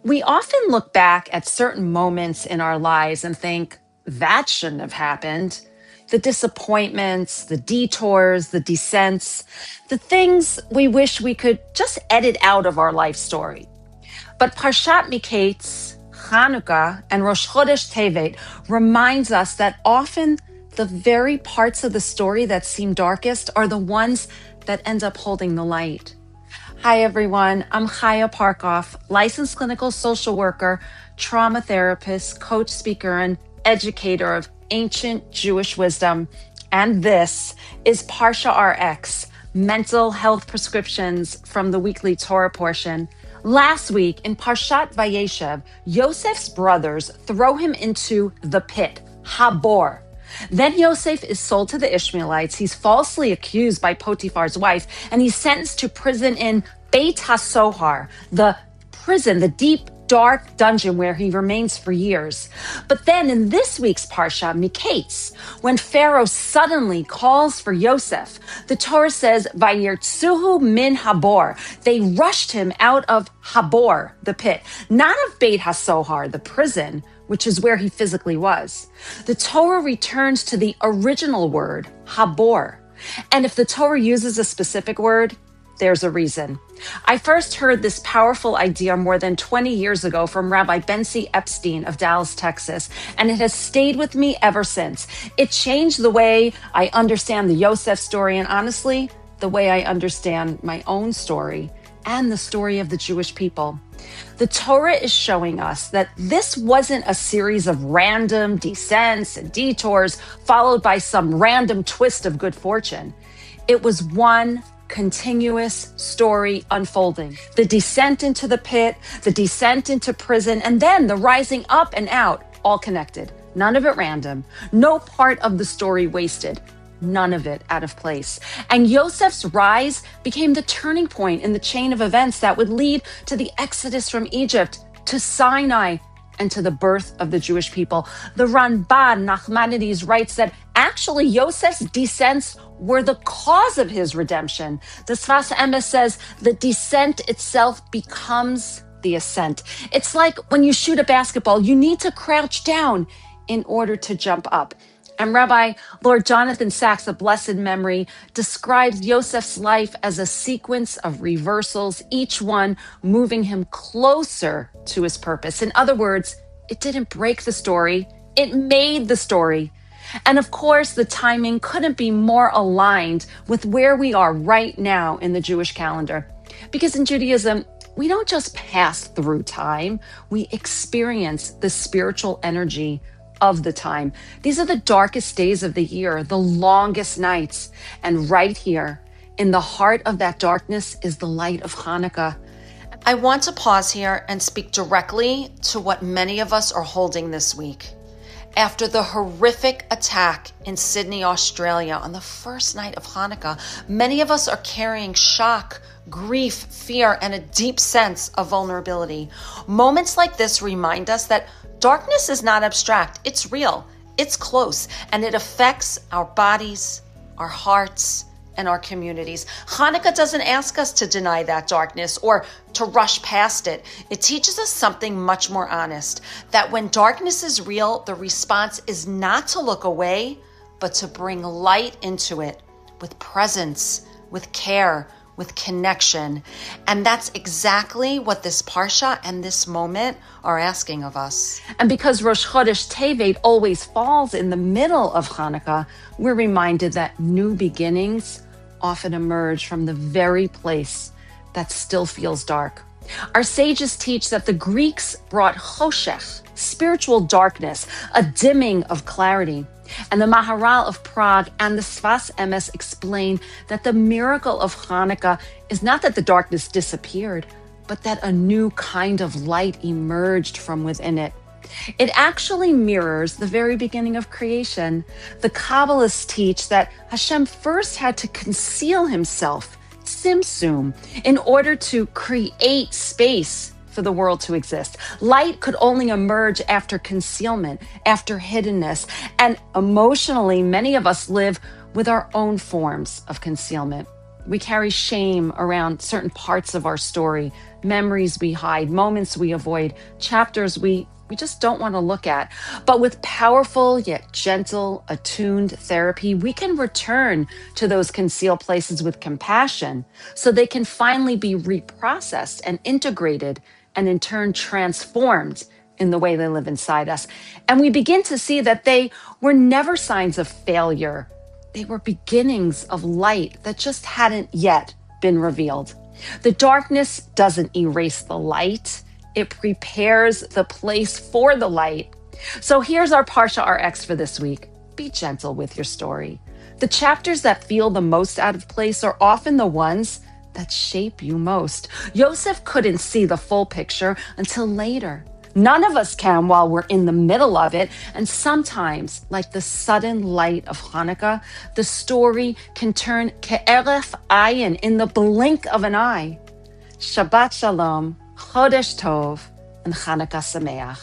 We often look back at certain moments in our lives and think, that shouldn't have happened. The disappointments, the detours, the descents, the things we wish we could just edit out of our life story. But Parshat Mikeitz, Chanukah, and Rosh Chodesh Tevet reminds us that often the very parts of the story that seem darkest are the ones that end up holding the light. Hi, everyone. I'm Chaya Parkoff, licensed clinical social worker, trauma therapist, coach, speaker, and educator of ancient Jewish wisdom. And this is ParshaRx, mental health prescriptions from the weekly Torah portion. Last week in Parshat Vayeshev, Yosef's brothers throw him into the pit, Habor. Then Yosef is sold to the Ishmaelites. He's falsely accused by Potiphar's wife, and he's sentenced to prison in Beit HaSohar, the prison, the deep, dark dungeon where he remains for years. But then in this week's Parsha, Mikeitz, when Pharaoh suddenly calls for Yosef, the Torah says, Vayirtzuhu min Habor. They rushed him out of Habor, the pit, not of Beit HaSohar, the prison, which is where he physically was. The Torah returns to the original word, Habor. And if the Torah uses a specific word, there's a reason. I first heard this powerful idea more than 20 years ago from Rabbi Bensi Epstein of Dallas, Texas, and it has stayed with me ever since. It changed the way I understand the Yosef story and honestly, the way I understand my own story and the story of the Jewish people. The Torah is showing us that this wasn't a series of random descents and detours followed by some random twist of good fortune. It was one continuous story unfolding. The descent into the pit, the descent into prison, and then the rising up and out, all connected. None of it random. No part of the story wasted. None of it out of place. And Yosef's rise became the turning point in the chain of events that would lead to the exodus from Egypt, to Sinai, and to the birth of the Jewish people. The Ramban, Nachmanides, writes that actually Yosef's descents were the cause of his redemption. The Sfas Emes says the descent itself becomes the ascent. It's like when you shoot a basketball, you need to crouch down in order to jump up. And Rabbi Lord Jonathan Sacks, of blessed memory, describes Yosef's life as a sequence of reversals, each one moving him closer to his purpose. In other words, it didn't break the story, it made the story. And of course, the timing couldn't be more aligned with where we are right now in the Jewish calendar. Because in Judaism, we don't just pass through time, we experience the spiritual energy of the time. These are the darkest days of the year, the longest nights. And right here, in the heart of that darkness, is the light of Chanukah. I want to pause here and speak directly to what many of us are holding this week. After the horrific attack in Sydney, Australia, on the first night of Chanukah, many of us are carrying shock, grief, fear, and a deep sense of vulnerability. Moments like this remind us that darkness is not abstract. It's real. It's close. And it affects our bodies, our hearts, and our communities. Chanukah doesn't ask us to deny that darkness or to rush past it. It teaches us something much more honest, that when darkness is real, the response is not to look away, but to bring light into it with presence, with care, with connection. And that's exactly what this Parsha and this moment are asking of us. And because Rosh Chodesh Tevet always falls in the middle of Chanukah, we're reminded that new beginnings often emerge from the very place that still feels dark. Our sages teach that the Greeks brought choshech, spiritual darkness, a dimming of clarity. And the Maharal of Prague and the Sfas Emes explain that the miracle of Chanukah is not that the darkness disappeared, but that a new kind of light emerged from within it. It actually mirrors the very beginning of creation. The Kabbalists teach that Hashem first had to conceal himself, tzimtzum, in order to create space for the world to exist. Light could only emerge after concealment, after hiddenness, and emotionally, many of us live with our own forms of concealment. We carry shame around certain parts of our story, memories we hide, moments we avoid, chapters we just don't want to look at. But with powerful yet gentle, attuned therapy, we can return to those concealed places with compassion so they can finally be reprocessed and integrated and in turn transformed in the way they live inside us. And we begin to see that they were never signs of failure. They were beginnings of light that just hadn't yet been revealed. The darkness doesn't erase the light. It prepares the place for the light. So here's our ParshaRx for this week. Be gentle with your story. The chapters that feel the most out of place are often the ones that shape you most. Yosef couldn't see the full picture until later. None of us can while we're in the middle of it. And sometimes, like the sudden light of Chanukah, the story can turn ke'eref ayin in the blink of an eye. Shabbat Shalom, Chodesh Tov, and Chanukah Sameach.